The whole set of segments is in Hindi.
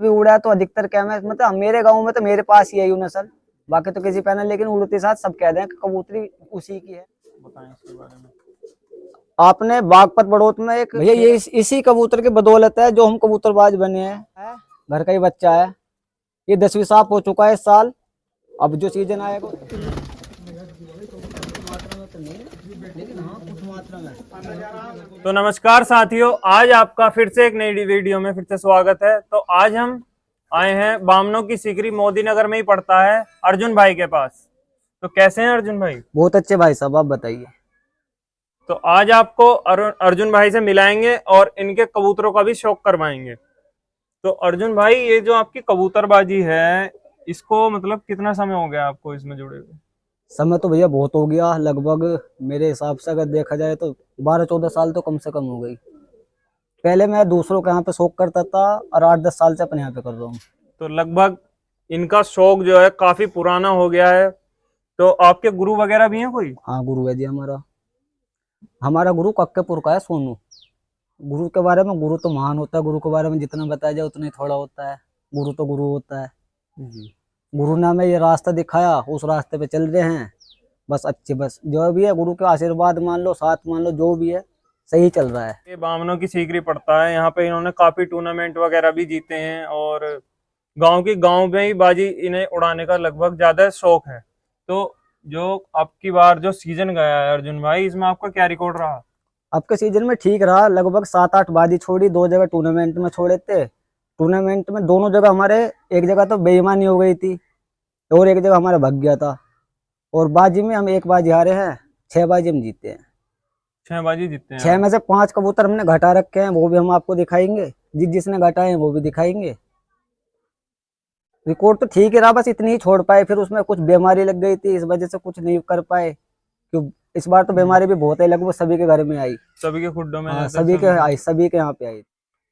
भी उड़ा है तो अधिकतर क्या है, मतलब मेरे गांव में तो मेरे पास ही है यूं नस्ल, बाकी तो किसी पैनल, लेकिन उड़ते साथ सब कह रहे हैं कि कबूतरी उसी की है। बताएं इसके बारे में। आपने बागपत बड़ौत में एक भैया, ये इसी कबूतर की बदौलत है जो हम कबूतरबाज बने हैं। घर का ही बच्चा है, ये 10वीं साफ हो चुका है इस साल। अब जो सीजन आएगा तो नमस्कार साथियों, आज आपका फिर से एक नई वीडियो में फिर से स्वागत है। तो आज हम आए हैं बामनों की सीकरी, मोदी नगर में ही पड़ता है, अर्जुन भाई के पास। तो कैसे हैं अर्जुन भाई? बहुत अच्छे भाई साहब, आप बताइए। तो आज आपको अर्जुन भाई से मिलाएंगे और इनके कबूतरों का भी शौक करवाएंगे। तो अर्जुन भाई, ये जो आपकी कबूतरबाजी है, इसको मतलब कितना समय हो गया आपको इसमें जुड़े हुए? समय तो भैया बहुत हो गया, लगभग मेरे हिसाब से अगर देखा जाए तो 12-14 साल तो कम से कम हो गई। पहले मैं दूसरों के यहाँ पे शौक करता था और 8-10 साल से अपने यहाँ पे कर रहा हूँ। तो लगभग इनका शौक जो है काफी पुराना हो गया है। तो आपके गुरु वगैरह भी हैं कोई? हाँ, गुरु है जी हमारा गुरु कक्केपुर का है, सोनू। गुरु के बारे में, गुरु तो महान होता है, गुरु के बारे में जितना बताया जाए उतना ही थोड़ा होता है। गुरु तो गुरु होता है जी। गुरु ने हमें ये रास्ता दिखाया, उस रास्ते पे चल रहे हैं। बस जो भी है गुरु के आशीर्वाद मान लो, साथ मान लो, जो भी है सही चल रहा है। ये बामनों की सीकरी पड़ता है, यहाँ पे इन्होंने काफी टूर्नामेंट वगैरह भी जीते हैं और गांव में ही बाजी इन्हें उड़ाने का लगभग ज्यादा शौक है। तो जो आपकी बार जो सीजन गया है अर्जुन भाई, इसमें आपका क्या रिकॉर्ड रहा? आपके सीजन में ठीक रहा, लगभग 7-8 बाजी छोड़ी, 2 जगह टूर्नामेंट में छोड़े थे। टूर्नामेंट में दोनों जगह हमारे, एक जगह तो बेईमानी हो गई थी और एक जगह हमारा भाग गया था। और बाजी में हम 1 बाजी हारे हैं, 6 बाजी हम जीते हैं। 6 बाजी जीते हैं? 6 में से 5 कबूतर हमने घटा रखे हैं, वो भी हम आपको दिखाएंगे। जिसने घटाए हैं वो भी दिखाएंगे। रिकॉर्ड तो ठीक ही रहा, बस इतनी ही छोड़ पाए, फिर उसमें कुछ बीमारी लग गई थी, इस वजह से कुछ नहीं कर पाए। क्यों इस बार तो बीमारी भी बहुत है, लगभग सभी के घर में आई, सभी के खुड्डों में? हाँ, सभी के आई, सभी के यहाँ पे आई।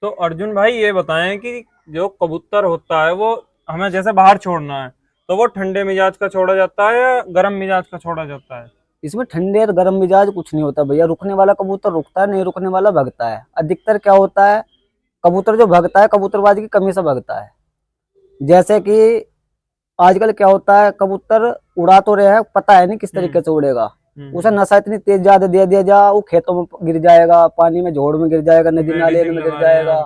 तो अर्जुन भाई ये बताएं कि जो कबूतर होता है वो हमें जैसे बाहर छोड़ना है, तो वो ठंडे मिजाज का छोड़ा जाता है या गर्म मिजाज का छोड़ा जाता है? इसमें ठंडे और गर्म मिजाज कुछ नहीं होता भैया। रुकने वाला कबूतर रुकता है, नहीं रुकने वाला भगता है। अधिकतर क्या होता है, कबूतर जो भगता है कबूतरबाजी की कमी से भगता है। जैसे कि आजकल क्या होता है, कबूतर उड़ा तो रहे हैं, पता है नहीं किस तरीके से उड़ेगा। उसे नशा इतनी तेज ज्यादा दे दिया जा, वो खेतों में गिर जाएगा, पानी में झोड़ में गिर जाएगा, नदी नाले में गिर जाएगा।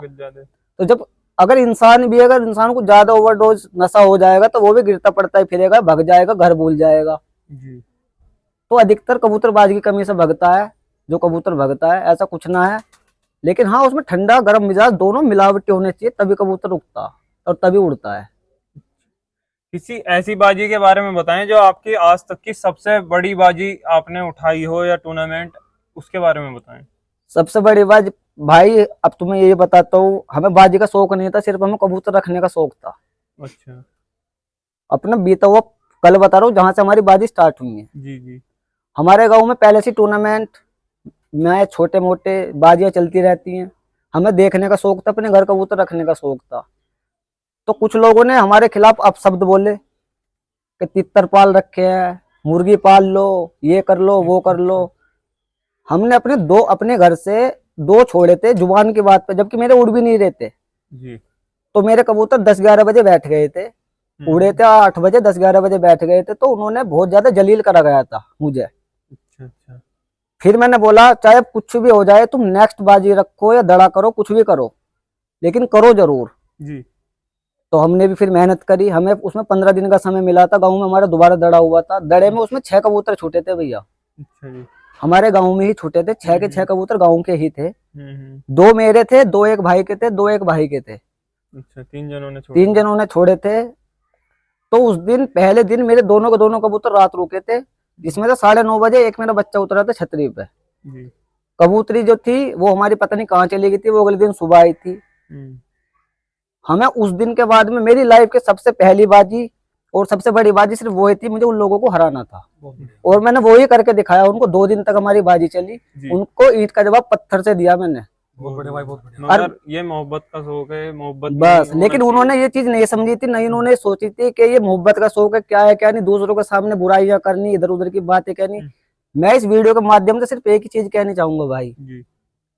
तो जब अगर इंसान को ज्यादा ओवरडोज नशा हो जाएगा तो वो भी गिरता पड़ता ही फिरेगा, भग जाएगा, घर भूल जाएगा जी। तो अधिकतर कबूतरबाजी की कमी से भगता है जो कबूतर भगता है, ऐसा कुछ ना है। लेकिन हाँ, उसमें ठंडा गर्म मिजाज दोनों मिलावटी होने चाहिए, तभी कबूतर उगता और तभी उड़ता है। किसी ऐसी बाजी के बारे में बताएं जो आपकी आज तक की सबसे बड़ी बाजी आपने उठाई हो, या टूर्नामेंट, उसके बारे में बताएं। सबसे बड़ी बाजी भाई, अब तुम्हें ये बताता हूँ, हमें बाजी का शौक नहीं था, सिर्फ हमें कबूतर रखने का शौक था। अच्छा। अपना बीता हुआ कल बता रहा हूँ, जहां से हमारी बाजी स्टार्ट हुई है जी जी। हमारे गांव में पहले से टूर्नामेंट में छोटे मोटे बाजियां चलती रहती हैं। हमें देखने का शौक था, अपने घर कबूतर रखने का शौक था। तो कुछ लोगों ने हमारे खिलाफ अपशब्द बोले कि तितर पाल रखे हैं, मुर्गी पाल लो, ये कर लो, वो कर लो। हमने अपने घर से 2 छोड़े थे जुबान की बात पे, जबकि मेरे उड़ भी नहीं रहते जी। तो मेरे कबूतर 10-11 बजे बैठ गए थे, उड़े थे 8 बजे, 10-11 बजे बैठ गए थे। तो उन्होंने बहुत ज्यादा जलील करा गया था मुझे। अच्छा। फिर मैंने बोला, चाहे कुछ भी हो जाए, तुम नेक्स्ट बाजी रखो या दड़ा करो, कुछ भी करो, लेकिन करो जरूर जी। तो हमने भी फिर मेहनत करी। हमें उसमें 15 दिन का समय मिला था। गांव में हमारा दोबारा दड़ा हुआ था, दड़े में उसमें 6 कबूतर छूटे थे भैया। अच्छा जी। हमारे गांव में ही छूटे थे, 6 के 6 कबूतर गांव के ही थे। 2 2 मेरे थे, 2 एक भाई के थे, 2 एक भाई के थे। अच्छा, 3 जनों ने छोड़े थे। तो उस दिन पहले दिन मेरे दोनों के दोनों कबूतर रात रुके थे, जिसमें से 9:30 बजे एक मेरा बच्चा उतरा था छतरी पे जी। कबूतरी जो थी वो हमारी पता नहीं कहाँ चली गई थी, वो अगले दिन सुबह आई थी। हमें उस दिन के बाद में मेरी लाइफ के सबसे पहली बाजी और सबसे बड़ी बाजी सिर्फ वो थी, मुझे उन लोगों को हराना था। और मैंने वो ही करके दिखाया उनको। 2 दिन तक हमारी बाजी चली, उनको ईंट का जवाब पत्थर से दिया मैंने। बहुत बढ़िया भाई, बहुत बढ़िया। ये मोहब्बत का शौक है, मोहब्बत बस। लेकिन उन्होंने ये चीज नहीं समझी थी, नहीं उन्होंने सोची थी कि ये मोहब्बत का शौक है, क्या है क्या नहीं, दूसरों के सामने बुराइयां करनी, इधर उधर की बातें कहनी। मैं इस वीडियो के माध्यम से सिर्फ एक ही चीज कहनी चाहूंगा भाई,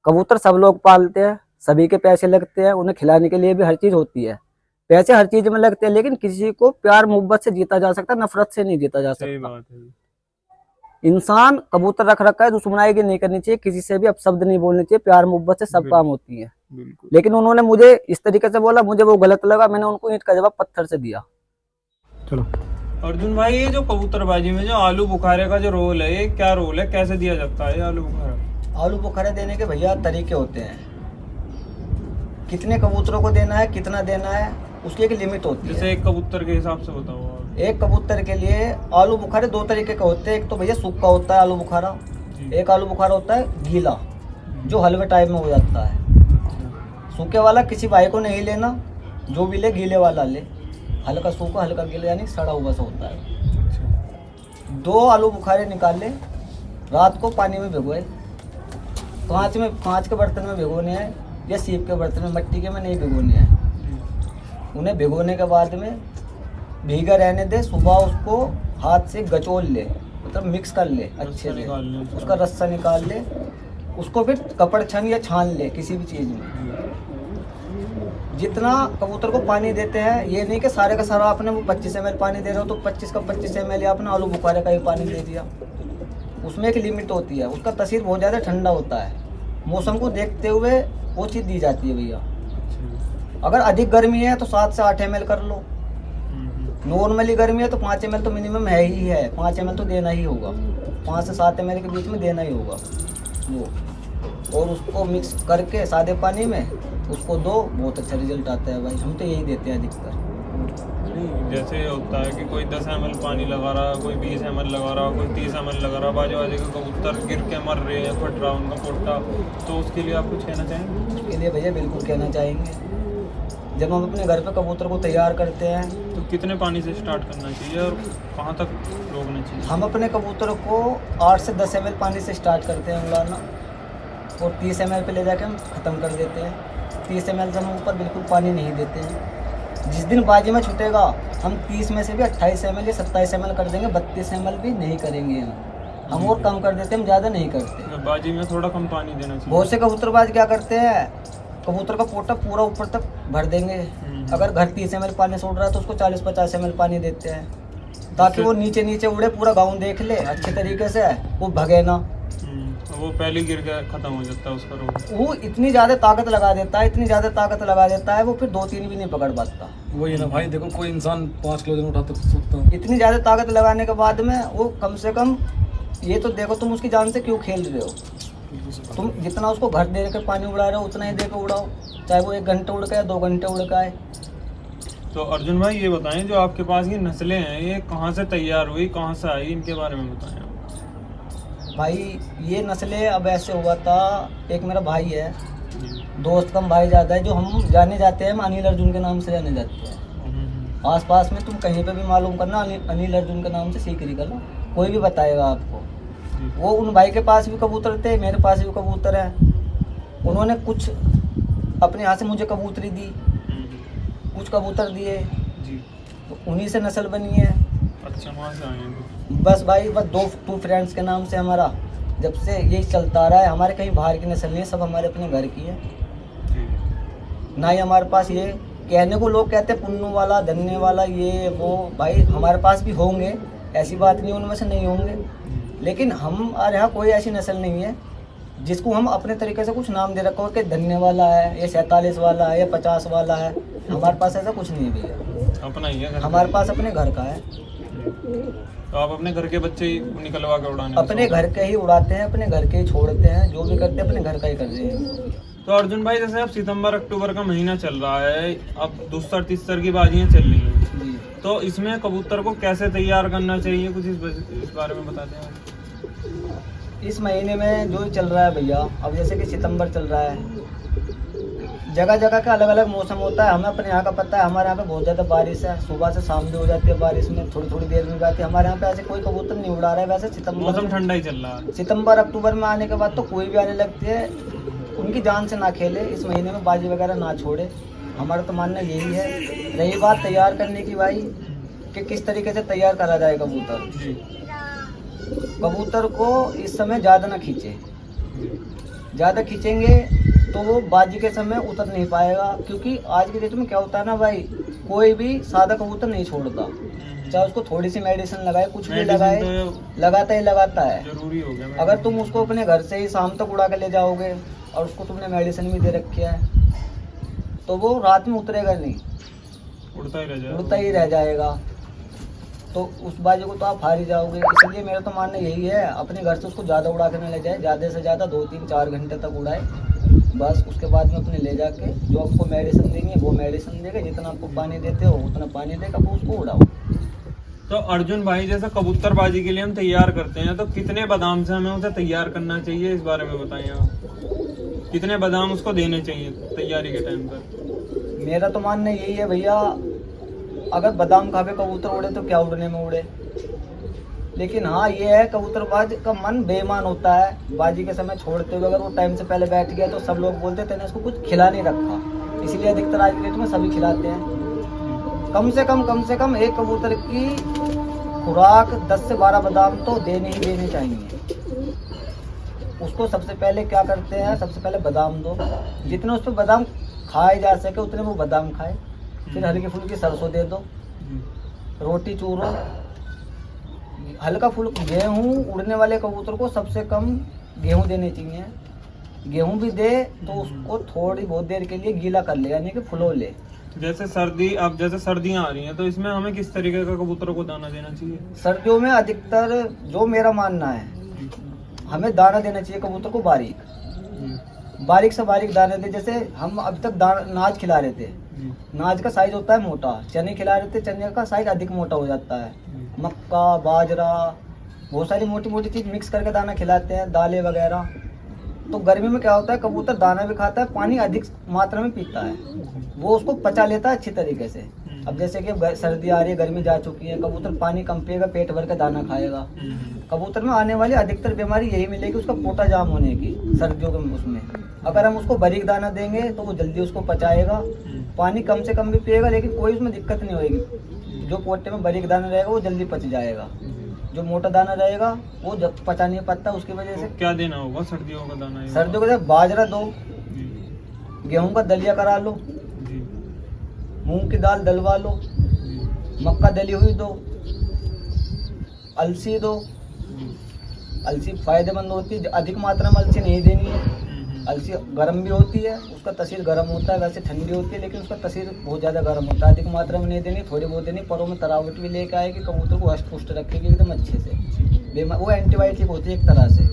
कबूतर सब लोग पालते हैं, सभी के पैसे लगते हैं, उन्हें खिलाने के लिए भी हर चीज होती है, पैसे हर चीज में लगते हैं, लेकिन किसी को प्यार मोहब्बत से जीता जा सकता, नफरत से नहीं जीता जा सही सकता। बात है। इंसान कबूतर रख रखा है, दुश्मनाई नहीं करनी चाहिए, किसी से भी अपशब्द नहीं बोलने चाहिए, प्यार मोहब्बत से सब बिल्कुल। काम होती है। बिल्कुल। लेकिन उन्होंने मुझे इस तरीके से बोला, मुझे वो गलत लगा, मैंने उनको ईंट का जवाब पत्थर से दिया। चलो। अर्जुन भाई, ये जो कबूतरबाजी में जो आलू बुखारे का जो रोल है, ये क्या रोल है, कैसे दिया जाता है ये आलू बुखारा? आलू बुखारे देने के भैया तरीके होते हैं, कितने कबूतरों को देना है, कितना देना है, उसकी एक लिमिट होती जैसे है। एक कबूतर के हिसाब से बताओ आप। एक कबूतर के लिए आलू बुखारे दो तरीके के होते हैं। एक तो भैया सूखा होता है आलू बुखारा, जी। एक आलू बुखारा होता है गीला, जो हलवे टाइप में हो जाता है। सूखे वाला किसी भाई को नहीं लेना, जो भी ले गीले वाला ले, हल्का सूखा हल्का गीला, यानी सड़ा हुआ सा होता है। दो आलू बुखारे निकाले, रात को पानी में भिगोए, कांच के बर्तन में भिगोने हैं या सीप के बर्तन में, मिट्टी के में नहीं भिगोने हैं। उन्हें भिगोने के बाद में भीगा रहने दे, सुबह उसको हाथ से गचोल ले, मतलब मिक्स कर ले अच्छे से, उसका रस्सा निकाल ले, उसको फिर कपड़ छन या छान ले किसी भी चीज़ में। जितना कबूतर को पानी देते हैं, ये नहीं कि सारे का सारा आपने वो 25 ml पानी दे रहे हो तो 25 का 25 ml आपने आलू बुखारे का ही पानी दे दिया। उसमें एक लिमिट होती है, उसका तासीर बहुत ज़्यादा ठंडा होता है, मौसम को देखते हुए वो चीज़ दी जाती है भैया। अगर अधिक गर्मी है तो 7 से 8 ml कर लो, नॉर्मली गर्मी है तो 5 ml तो मिनिमम है ही है, 5 ml तो देना ही होगा, 5 से 7 ml के बीच में देना ही होगा वो। और उसको मिक्स करके सादे पानी में उसको दो, बहुत अच्छा रिजल्ट आता है भाई, हम तो यही देते हैं अधिकतर। जैसे होता है कि कोई 10 ml पानी लगा रहा, कोई 20 ml लगा रहा, कोई 30 ml लगा रहा, बाजू बाजू के कबूतर गिर के मर रहे हैं, फट रहा उनका पोटा, तो उसके लिए आप कुछ कहना चाहेंगे? उसके लिए भैया बिल्कुल कहना चाहेंगे, जब हम अपने घर पे कबूतर को तैयार करते हैं तो कितने पानी से स्टार्ट करना चाहिए और कहाँ तक रोकना चाहिए? हम अपने कबूतर को 8 से 10 ml पानी से स्टार्ट करते हैं उड़ाना, और 30 ml पे ले जाके हम ख़त्म कर देते हैं। 30 ml से हम ऊपर बिल्कुल पानी नहीं देते हैं। जिस दिन बाजी में छूटेगा हम 30 में से भी 28 ml या 27 ml कर देंगे, 32 ml भी नहीं करेंगे हम और कम कर देते हैं, हम ज़्यादा नहीं करते। बाजी में थोड़ा कम पानी देना चाहिए। बहुत से कबूतरबाज क्या करते हैं, कबूतर का पोटा पूरा ऊपर तक भर देंगे, अगर घर 30 ml पानी से उड़ रहा है तो उसको 40-50 ml पानी देते हैं, ताकि वो नीचे नीचे उड़े, पूरा गाँव देख ले अच्छे तरीके से, वो भगे ना। वो पहले गिर के खत्म हो जाता है उसका रोग। वो इतनी ज़्यादा ताकत लगा देता है, इतनी ज़्यादा ताकत लगा देता है, वो फिर 2-3 भी नहीं पकड़ पाता। वही ना भाई, देखो कोई इंसान 5 किलो नहीं उठा सकता। इतनी ज़्यादा ताकत लगाने के बाद में वो कम से कम, ये तो देखो तुम उसकी जान से क्यों खेल रहे हो। तुम जितना उसको घर दे के पानी उड़ा रहे हो उतना ही दे के उड़ाओ, चाहे वो 1 घंटे उड़ के या 2 घंटे उड़ के आए। तो अर्जुन भाई ये बताएं, जो आपके पास ये नस्लें हैं, ये कहाँ से तैयार हुई, कहाँ से आई, इनके बारे में बताएं आप। भाई ये नस्लें अब ऐसे हुआ था, एक मेरा भाई है, दोस्त कम भाई ज़्यादा है, जो हम जाने जाते हैं, हम अनिल अर्जुन के नाम से जाने जाते हैं। आस पास में तुम कहीं पे भी मालूम करना, अनिल अर्जुन के नाम से सीकरी करना, कोई भी बताएगा आपको। वो उन भाई के पास भी कबूतर थे, मेरे पास भी कबूतर हैं। उन्होंने कुछ अपने यहाँ से मुझे कबूतरी दी, कुछ कबूतर दिए, तो उन्हीं से नस्ल बनी है। अच्छा, वहाँ से आए हैं। बस भाई, बस 2 फ्रेंड्स के नाम से हमारा जब से यही चलता आ रहा है। हमारे कहीं बाहर की नस्ल नहीं है, सब हमारे अपने घर की है। ना ही हमारे पास ये कहने को लोग कहते हैं पुन्नू वाला, धन्य वाला, ये वो, भाई हमारे पास भी होंगे, ऐसी बात नहीं उनमें से नहीं होंगे, लेकिन हमारे यहाँ कोई ऐसी नस्ल नहीं है जिसको हम अपने तरीके से कुछ नाम दे रखा हो कि धन्य वाला है, या 47 वाला है, या 50 वाला है। हमारे पास ऐसा कुछ नहीं है भैया, अपना ही है, हमारे पास अपने घर का है। तो आप अपने घर के बच्चे ही निकलवा के उड़ाने? अपने घर के ही उड़ाते हैं, अपने घर के ही छोड़ते हैं, जो भी करते हैं अपने घर का ही करते हैं। तो अर्जुन भाई, जैसे अब सितंबर अक्टूबर का महीना चल रहा है, अब दूसर तीसर की बाजियां चल रही हैं, जी। तो इसमें कबूतर को कैसे तैयार करना चाहिए, कुछ इस बारे में बताते हैं। इस महीने में जो चल रहा है भैया, अब जैसे कि सितंबर चल रहा है, जगह जगह का अलग अलग मौसम होता है। हमें अपने यहाँ का पता है, हमारे यहाँ पे बहुत ज़्यादा बारिश है, सुबह से शाम भी हो जाती है बारिश में, थोड़ी थोड़ी देर में जाती है। हमारे यहाँ पे ऐसे कोई कबूतर नहीं उड़ा रहा है। वैसे मौसम ठंडा ही चल रहा है, सितंबर अक्टूबर में आने के बाद तो कोई भी आने लगती है, उनकी जान से ना खेले, इस महीने में बाजी वगैरह ना छोड़े। हमारा तो मानना यही है। रही बात तैयार करने की भाई, कि किस तरीके से तैयार करा जाए कबूतर। कबूतर को इस समय ज़्यादा ना खींचे, ज़्यादा खींचेंगे तो वो बाजी के समय उतर नहीं पाएगा, क्योंकि आज की डेट में क्या होता है ना भाई, कोई भी सादा कबूतर नहीं छोड़ता, चाहे उसको थोड़ी सी मेडिसिन लगाए, कुछ भी लगाए, तो लगाता ही लगाता है। जरूरी हो गया। अगर तुम उसको अपने घर से ही शाम तक उड़ा के ले जाओगे और उसको तुमने मेडिसिन भी दे रखी है, तो वो रात में उतरेगा नहीं, उड़ता ही रह जाएगा। तो उस बाजी को तो आप हार ही जाओगे। इसलिए मेरा तो मानना यही है, अपने घर से उसको ज़्यादा उड़ा के न ले जाए, ज़्यादा से ज़्यादा 2-3-4 घंटे तक उड़ाए, बस। उसके बाद में अपने ले जाके जो आपको मेडिसिन देंगे वो मेडिसिन देगा, जितना आपको पानी देते हो उतना पानी देगा, वो उसको उड़ाओ। तो अर्जुन भाई, जैसे कबूतरबाजी के लिए हम तैयार करते हैं, तो कितने बादाम से हमें उसे तैयार करना चाहिए, इस बारे में बताइए आप। कितने बादाम उसको देने चाहिए तैयारी के टाइम पर? मेरा तो मानना यही है भैया, अगर बादाम खा के कबूतर उड़े तो क्या उड़ने में उड़े। लेकिन हाँ ये है, कबूतरबाज का मन बेईमान होता है, बाजी के समय छोड़ते हुए अगर वो टाइम से पहले बैठ गया तो सब लोग बोलते हैं तेने इसको कुछ खिला नहीं रखा। इसलिए अधिकतर आज की डेट में सभी खिलाते हैं। कम से कम एक कबूतर की खुराक 10 से 12 बादाम तो देने ही देने चाहिए। उसको सबसे पहले क्या करते हैं, सबसे पहले बादाम दो, जितने उस पर बादाम खाए जा सके उतने वो बादाम खाए। फिर हल्की फुल्की सरसों दे दो, रोटी चूरो, हल्का फुल्का गेहूँ। उड़ने वाले कबूतर को सबसे कम गेहूँ देने चाहिए। गेहूँ भी दे तो उसको थोड़ी बहुत देर के लिए गीला कर ले, यानी कि फुलो ले। जैसे सर्दियाँ आ रही हैं, तो इसमें हमें किस तरीके का कबूतरों को दाना देना चाहिए? सर्दियों में अधिकतर जो मेरा मानना है, हमें दाना देना चाहिए कबूतर को बारीक से बारीक दाने दे। जैसे हम अब तक नाज खिला रहे थे, नाज का साइज होता है मोटा, चने खिला रहे थे, चने का साइज अधिक मोटा हो जाता है। मक्का, बाजरा, बहुत सारी मोटी मोटी चीज़ मिक्स करके दाना खिलाते हैं, दालें वगैरह। तो गर्मी में क्या होता है, कबूतर दाना भी खाता है, पानी अधिक मात्रा में पीता है, वो उसको पचा लेता है अच्छी तरीके से। अब जैसे कि सर्दी आ रही है, गर्मी जा चुकी है, कबूतर पानी कम पिएगा, पेट भर के दाना खाएगा। कबूतर में आने वाली अधिकतर बीमारी यही मिलेगी, उसका पोटा जाम होने की सर्दियों के उसमें। अगर हम उसको बारीक दाना देंगे तो वो जल्दी उसको पचाएगा, पानी कम से कम भी पिएगा, लेकिन कोई उसमें दिक्कत नहीं होगी। जो पोटे में बारीक दाना रहेगा वो जल्दी पच जाएगा, जो मोटा दाना रहेगा वो जब पचा नहीं पाता। उसकी वजह से क्या देना होगा सर्दियों का दाना? सर्दियों के लिए बाजरा दो, गेहूं का दलिया करा लो, मूंग की दाल दलवा लो, मक्का दली हुई दो, अलसी दो। अलसी फायदेमंद होती है, अधिक मात्रा में अलसी नहीं देनी है। अलसी गर्म भी होती है, उसका तसीर गर्म होता है, वैसे ठंडी होती है लेकिन उसका तसीर बहुत ज़्यादा गर्म होता है। अधिक मात्रा में नहीं देनी, थोड़ी बहुत देनी, परों में तरावट भी लेकर आएगी, कबूतर को हष्ट पुष्ट रखेगी एकदम अच्छे से। वो एंटीबायोटिक होती है एक तरह से,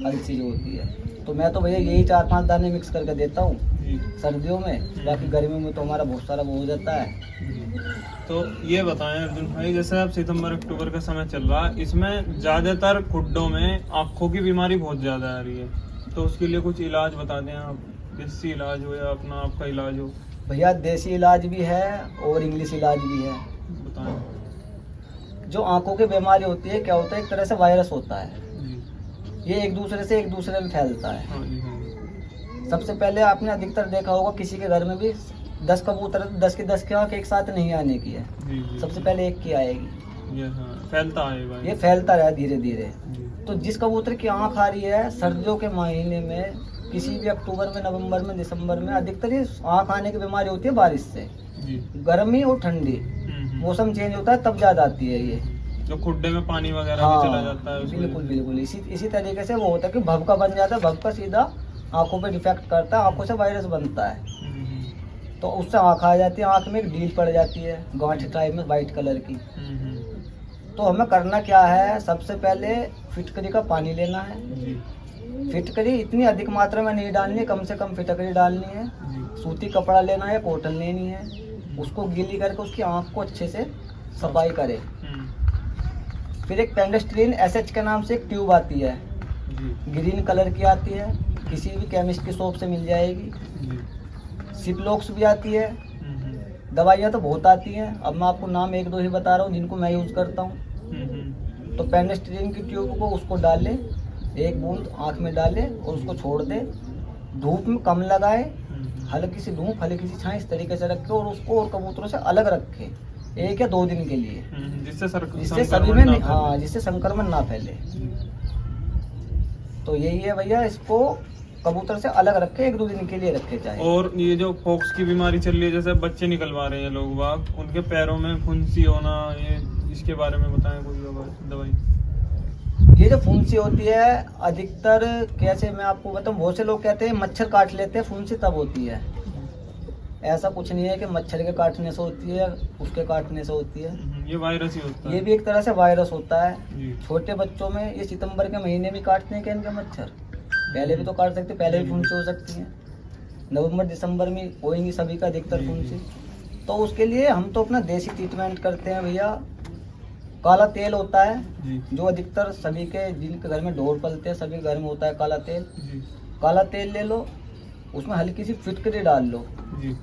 अलसी जो होती है। तो मैं तो भैया यही 4-5 दाने मिक्स करके देता हूँ सर्दियों में, बाकी गर्मियों में तो हमारा बहुत सारा वो हो जाता है। तो ये बताएं अर्जुन भाई, जैसे अब सितंबर अक्टूबर का समय चल रहा है, इसमें ज़्यादातर खुड्डों में आँखों की बीमारी बहुत ज़्यादा आ रही है, तो उसके लिए कुछ इलाज बता दें आप, देसी इलाज हो या अपना आपका इलाज हो। भैया देसी इलाज भी है और इंग्लिश इलाज भी है। बताएं। जो आँखों की बीमारी होती है, क्या होता है, एक तरह से वायरस होता है, ये एक दूसरे में फैलता है। हाँ जी, हाँ। सबसे पहले आपने अधिकतर देखा होगा किसी के घर में भी 10 कबूतर, 10 के 10 की आँख एक साथ नहीं आने की है, सबसे पहले एक की आएगी। ये हाँ, फैलता है, ये फैलता रहा धीरे धीरे। तो जिस कबूतर की आँख आ रही है सर्दियों के महीने में, किसी भी अक्टूबर में, नवंबर में, दिसंबर में, अधिकतर ये आँख आने की बीमारी होती है बारिश से। गर्मी और ठंडी मौसम चेंज होता है तब ज्यादा आती है ये, जो खुड्डे में पानी वगैरह भी चला जाता है। बिल्कुल इसी तरीके से वो होता है कि भभका बन जाता है, भभका सीधा आंखों पे डिफेक्ट करता है, आंखों से वायरस बनता है, तो उससे आँख आ जाती है, आँख में एक ढील पड़ जाती है गांठ टाइप में वाइट कलर की। तो हमें करना क्या है, सबसे पहले फिटकरी का पानी लेना है। फिटकरी इतनी अधिक मात्रा में नहीं डालनी है, कम से कम फिटकरी डालनी है। सूती कपड़ा लेना है, कॉटन लेनी है, उसको गीली करके उसकी आँख को अच्छे से सफाई करे। फिर एक पेंडेस्ट्रीन SH के नाम से एक ट्यूब आती है, ग्रीन कलर की आती है, किसी भी केमिस्ट की शॉप से मिल जाएगी। सिप्लॉक्स भी आती है, दवाइयाँ तो बहुत आती हैं, अब मैं आपको नाम 1-2 ही बता रहा हूँ जिनको मैं यूज़ करता हूँ। तो पेंडेस्ट्रीन की ट्यूब को उसको डाल ले, 1 बूंद आँख में डाले और उसको छोड़ दे, धूप में कम लगाए, हल्की सी धूप हल्की सी छाँव इस तरीके से रखे और उसको और कबूतरों से अलग रखे 1 या 2 दिन के लिए, जिससे सभी में जिससे संक्रमण ना फैले। तो यही है भैया, इसको कबूतर से अलग रखे, 1-2 दिन के लिए रखे चाहे। और ये जो फॉक्स की बीमारी चल रही है, जैसे बच्चे निकलवा रहे हैं लोग बाग, उनके पैरों में फुंसी होना, ये इसके बारे में बताएं कोई दवाई। ये जो फुंसी होती है अधिकतर, कैसे मैं आपको बताऊं, बहुत से लोग कहते हैं मच्छर काट लेते हैं फुंसी तब होती है। ऐसा कुछ नहीं है कि मच्छर के काटने से होती है, उसके काटने से होती है। ये वायरस ही होता है। ये भी एक तरह से वायरस होता है। जी। छोटे बच्चों में ये सितंबर के महीने भी काटते हैं क्या इनके मच्छर? पहले भी तो काट सकते, पहले भी फुंसी हो सकती है। नवंबर दिसंबर में होएंगी सभी का अधिकतर फुंसी। तो उसके लिए हम तो अपना देसी ट्रीटमेंट करते हैं भैया। काला तेल होता है जी। जो अधिकतर सभी के, जिनके घर में ढोर पलते हैं सभी घर में होता है काला तेल। जी। काला तेल ले लो, उसमें हल्की सी फिटकरी डाल लो, जी।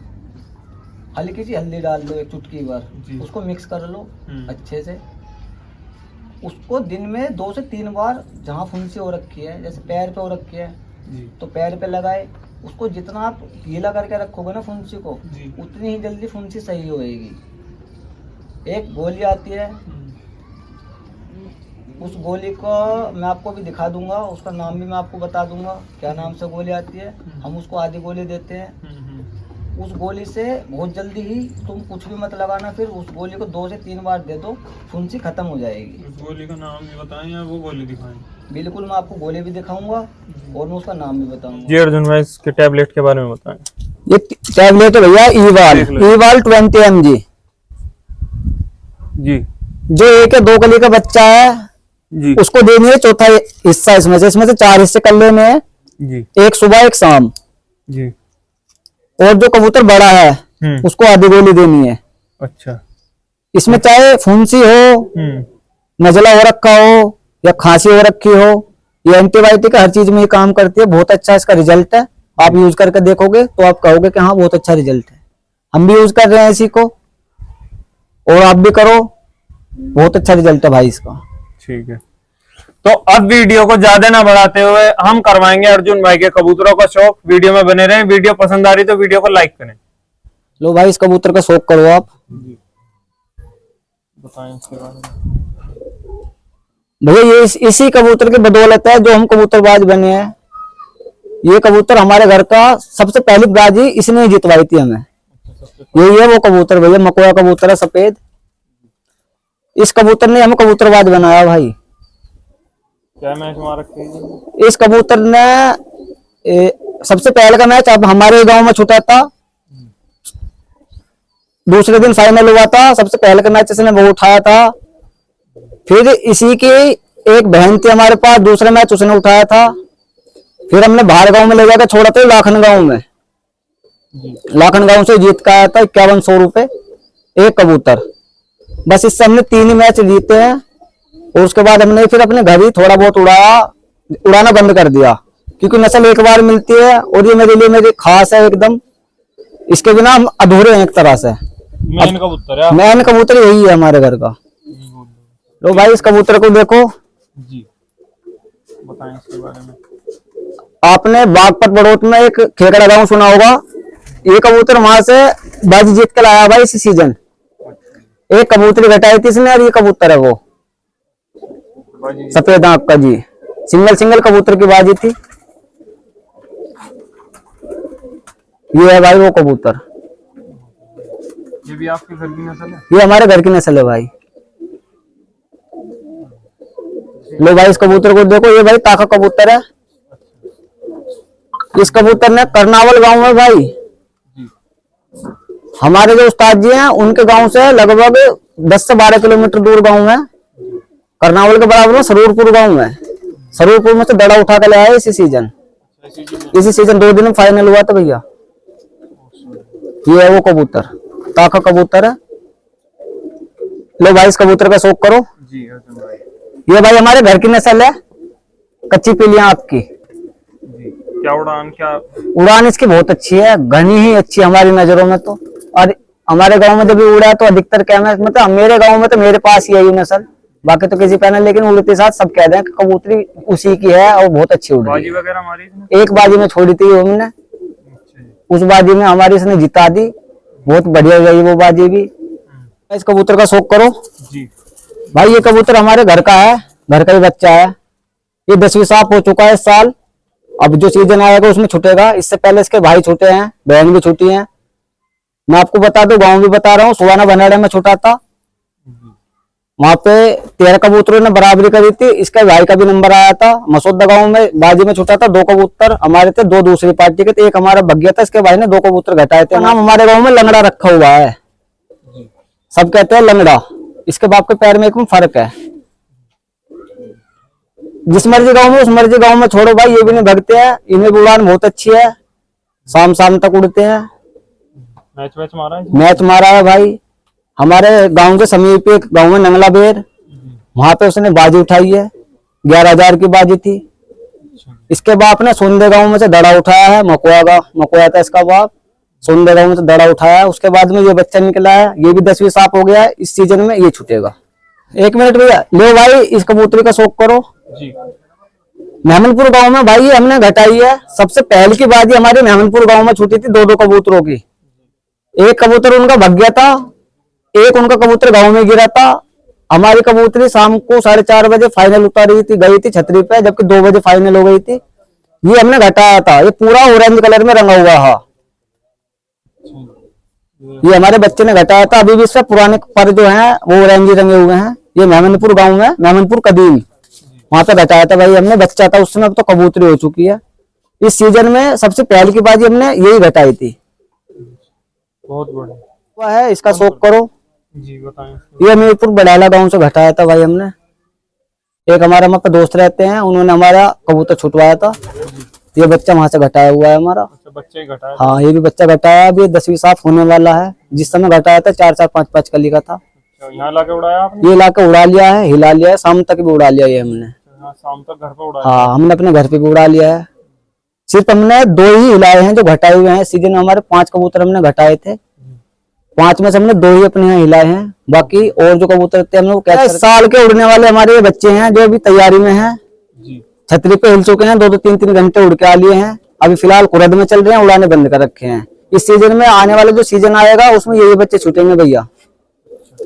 हल्की सी हल्दी डाल दो 1 चुटकी जी। भर, उसको मिक्स कर लो अच्छे से। उसको दिन में 2 से 3 बार, जहाँ फुंसी हो रखी है, जैसे पैर पे हो रखी है जी। तो पैर पे लगाए। उसको जितना आप गीला करके रखोगे ना फुंसी को, जी। उतनी ही जल्दी फुंसी सही होएगी। एक गोली आती है, उस गोली को मैं आपको भी दिखा दूंगा, उसका नाम भी मैं आपको बता दूंगा क्या नाम से गोली आती है। हम उसको आधी गोली देते हैं। उस गोली से बहुत जल्दी ही, तुम कुछ भी मत लगाना, फिर उस गोली को 2 से 3 बार दे दो, फुंसी खत्म हो जाएगी। उस गोली का नाम भी बताएं या वो गोली दिखाएं? बिल्कुल, मैं आपको गोली भी दिखाऊंगा और मैं उसका नाम भी बताऊंगा। जी अर्जुन भाई, इसके टैबलेट के बारे में बताएं। ये टैबलेट है भैया ईवाल 20 mg। जी। जो 1 या 2 कली का बच्चा है जी। उसको देनी है चौथा हिस्सा इसमें से 4 हिस्से कर लेने हैं, जी। एक सुबह एक शाम। जी। और जो कबूतर बड़ा है उसको आधी गोली देनी है। अच्छा। इसमें चाहे फुंसी हो, नजला हो रखा हो या खांसी हो रखी हो, ये एंटीबायोटिक हर चीज में ये काम करती है। बहुत अच्छा इसका रिजल्ट है। आप यूज करके देखोगे तो आप कहोगे कि हाँ बहुत अच्छा रिजल्ट है। हम भी यूज कर रहे हैं इसी को और आप भी करो, बहुत अच्छा रिजल्ट है भाई इसका। ठीक है, तो अब वीडियो को ज्यादा ना बढ़ाते हुए हम करवाएंगे अर्जुन भाई के कबूतरों का शौक। वीडियो में बने रहें। वीडियो पसंद आ रही तो वीडियो को लाइक करें। लो भाई, इस कबूतर का शौक करो आप। बताएं इसके बारे में। भैया ये इसी कबूतर की बदौलत है जो हम कबूतरबाज बने हैं। ये कबूतर हमारे घर का सबसे पहली बाजी इसने ही जितवाई थी हमें। यही है वो कबूतर भैया, मकोया कबूतर है सफेद। इस कबूतर ने हमें कबूतरबाज बनाया भाई। क्या मैच मार रखे हैं? इस कबूतर ने सबसे पहले का मैच अब हमारे गांव में छूटा था। दूसरे दिन फाइनल हुआ था। सबसे पहले का मैच इसने वो उठाया था। फिर इसी की एक बहन थी हमारे पास, दूसरा मैच उसने उठाया था। फिर हमने बाहर गांव में ले जाकर छोड़ा था, लाखन गांव में। लाखन गांव से जीत कर आया था 5100 रुपए एक कबूतर। बस इससे हमने 3 ही मैच जीते हैं और उसके बाद हमने फिर अपने घर ही थोड़ा बहुत उड़ाना बंद कर दिया, क्योंकि नस्ल एक बार मिलती है और ये मेरे लिए मेरी खास है एकदम। इसके बिना हम अधूरे हैं एक तरह से। मेन कबूतर है। मेन कबूतर यही है हमारे घर का। लो भाई, इस कबूतर को देखो जी, बताएं इसके बारे में। आपने बागपत बड़ौत में एक खेकड़ा गांव सुना होगा। ये कबूतर वहां से बाजी जीत के लाया भाई इस सीजन। एक कबूतरी घटाई थी इसने और ये कबूतर है वो सफेद आंख का जी। सिंगल कबूतर की बाजी थी। ये है भाई वो कबूतर। ये भी आपके घर की नस्ल है? ये हमारे घर की नस्ल है भाई। लो भाई, इस कबूतर को देखो, ये भाई ताका कबूतर है। इस कबूतर ने करनावल गांव में भाई, हमारे जो उस्ताद जी हैं उनके गांव से लगभग 10 से 12 किलोमीटर दूर गांव है। करनावल के बराबर में सरूरपुर गांव है। सरूरपुर में से दड़ा उठा कर ले आए इसी सीजन 2 दिन में फाइनल हुआ था भैया। ये है वो कबूतर, ताका कबूतर है। लो भाई, इस कबूतर का शौक करो जी अर्जुन भाई। ये भाई हमारे घर की नस्ल है, कच्ची पीलियां आपकी। जी, क्या उड़ान इसकी बहुत अच्छी है, घनी ही अच्छी हमारी नजरों में तो। और हमारे गांव में जब भी उड़ा तो अधिकतर क्या है, मतलब मेरे गांव में तो मेरे पास ही है ये नस्ल, बाकी तो किसी पैनल, लेकिन उड़ते साथ सब कह दें कि कबूतरी उसी की है और बहुत अच्छी उड़ रही है। वगैरह हमारी एक बाजी में छोड़ी थी हमने, उस बाजी में हमारी इसने जिता दी। बहुत बढ़िया गई वो बाजी भी। इस कबूतर का शौक करो जी भाई। ये कबूतर हमारे घर का है, घर का ही बच्चा है। ये 10वीं साफ हो चुका है इस साल अब जो सीजन आएगा उसमें छूटेगा। इससे पहले इसके भाई छूटे हैं, बहन भी छूटी हैं। मैं आपको बता दूं, गाँव भी बता रहा हूँ, सुहाना भनाड़े में छूटा था, वहां पे 13 कबूतरों ने बराबरी करी थी। इसके भाई का भी नंबर आया था। मसौदा गांव में बाजी में छूटा था, 2 कबूतर हमारे थे, 2 दूसरी पार्टी के थे, 1 हमारा भग गया था। इसके भाई ने 2 कबूतर घटाए थे। नाम हमारे गांव में लंगड़ा रखा हुआ है, सब कहते हैं लंगड़ा। इसके बाप के पैर में एक में फर्क है। जिस मर्जी गांव में उस मर्जी गांव में छोड़ो भाई, ये भी नहीं भगते हैं। इनमें भी उड़ान बहुत अच्छी है, शाम शाम तक उड़ते हैं। मैच मारा है भाई। हमारे गांव के समीप एक गांव में नंगला बेर, वहां पे उसने बाजी उठाई है, 11,000 की बाजी थी। इसके बाप ने सोंदे गांव में से दड़ा उठाया है, मकुआ था इसका बाप, सोंदे गांव में से दड़ा उठाया है। उसके बाद में ये बच्चा निकला है, ये भी 10वीं साफ हो गया है। इस सीजन में ये छूटेगा। 1 मिनट भैया, लो भाई इस कबूतरी का शौक करो जी। मेहमनपुर गांव में भाई ये हमने घटाई है। सबसे पहले की बाजी हमारी मेहमनपुर गांव में छूटी थी, 2-2 कबूतरों की। एक कबूतर उनका भग गया था, एक उनका कबूतर गांव में गिरा था। हमारी कबूतरी शाम को 4:30 बजे फाइनल उतारी थी, गई थी छतरी पे, जबकि 2 बजे फाइनल हो गई थी। ये हमने घटाया था, ये पूरा ऑरेंज कलर में रंगा हुआ है। ये हमारे बच्चे ने घटाया था। अभी भी इससे पुराने पर जो हैं वो ऑरेंज रंगे हुए हैं। ये मेहमनपुर गाँव में, मेहमनपुर कदीम, वहां पे घटाया था भाई हमने। बच्चा था उस समय, अब तो कबूतरी हो चुकी है। इस सीजन में सबसे पहले की बाजी हमने यही घटाई थी। बहुत बढ़िया है, इसका शौक करो जी। बताएं। ये मीरपुर बडाला गांव से घटाया था भाई हमने। एक हमारा वहाँ पे दोस्त रहते हैं, उन्होंने हमारा कबूतर छुटवाया था। ये बच्चा वहां से घटाया हुआ है हमारा। अच्छा, बच्चे घटाया। हाँ, ये भी बच्चा घटाया। अभी 10वीं साफ होने वाला है। जिस समय घटाया था 4-4, 5-5 कली का था। यहाँ लाके उड़ाया आपने? ये लाके उड़ा लिया है, हिला लिया है, शाम तक भी उड़ा लिया ये हमने। शाम तक घर पे उड़ाया? हाँ, हमने अपने घर पे भी उड़ा लिया है। सिर्फ हमने 2 ही हिलाए हैं जो घटाए हुए हैं। सीजन में हमारे 5 कबूतर हमने घटाए थे, 5 में से हमने 2 ही अपने यहाँ हिलाए हैं। बाकी और जो कबूतर थे हमने वो क्या साल के उड़ने वाले हमारे ये बच्चे हैं जो अभी तैयारी में हैं। छतरी पे हिल चुके हैं, 2-2, 3-3 घंटे उड़ के आ लिए हैं। अभी फिलहाल कुरद में चल रहे हैं, उड़ाने बंद कर रखे हैं। इस सीजन में आने वाले जो सीजन आएगा उसमें यही बच्चे छूटेंगे भैया,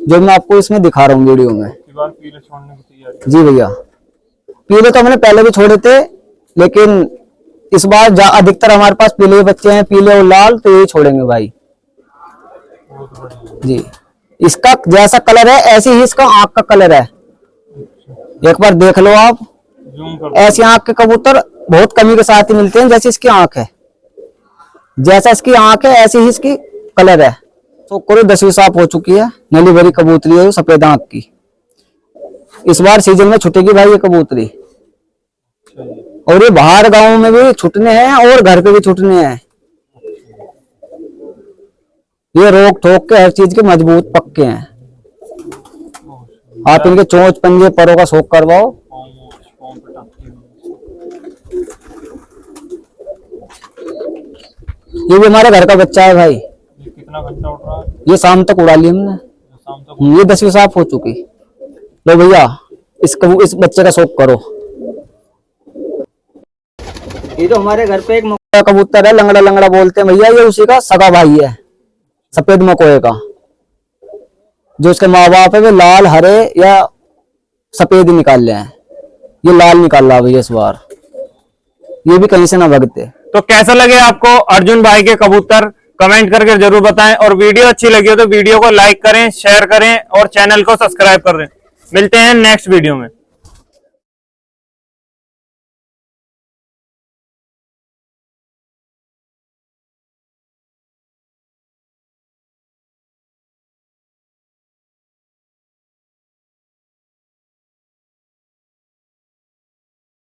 जो मैं आपको इसमें दिखा रहा हूँ वीडियो में। पीले छोड़ने की तैयारी? जी भैया, पीले तो हमने पहले भी छोड़े थे, लेकिन इस बार अधिकतर हमारे पास पीले बच्चे हैं, पीले और लाल, तो यही छोड़ेंगे भाई जी। इसका जैसा कलर है ऐसे ही इसका आंख का कलर है। एक बार देख लो आप, ऐसी आंख के कबूतर बहुत कमी के साथ ही मिलते हैं जैसी इसकी आंख है। जैसा इसकी आंख है ऐसी ही इसकी कलर है। तो करो 10वीं साफ हो चुकी है, नली भरी कबूतरी है, सफेद आंख की। इस बार सीजन में छुटेगी भाई ये कबूतरी। और ये बाहर गांव में भी छुटने हैं और घर पे भी छुटने हैं। ये रोक ठोक के हर चीज के मजबूत पक्के हैं। आप इनके चोंच पंजे परों का शौक करवाओ। ये भी हमारे घर का बच्चा है भाई। कितना घंटा उड़ रहा है? ये शाम तक उड़ा ली हमने, शाम तक। ये 10वीं साफ हो चुकी। लो भैया इस बच्चे का शौक करो। ये तो हमारे घर पे एक मकोया कबूतर है, लंगड़ा लंगड़ा बोलते हैं भैया। ये उसी का सगा भाई है, सफेद मकोए का। जो उसके माँ बाप है वे लाल, हरे या सफेद ही निकाल रहे हैं। ये लाल निकाल रहा भैया इस बार। ये भी कहीं से ना भगते। तो कैसा लगे आपको अर्जुन भाई के कबूतर, कमेंट करके जरूर बताएं। और वीडियो अच्छी लगी हो तो वीडियो को लाइक करें, शेयर करें और चैनल को सब्सक्राइब कर दें। मिलते हैं नेक्स्ट वीडियो में।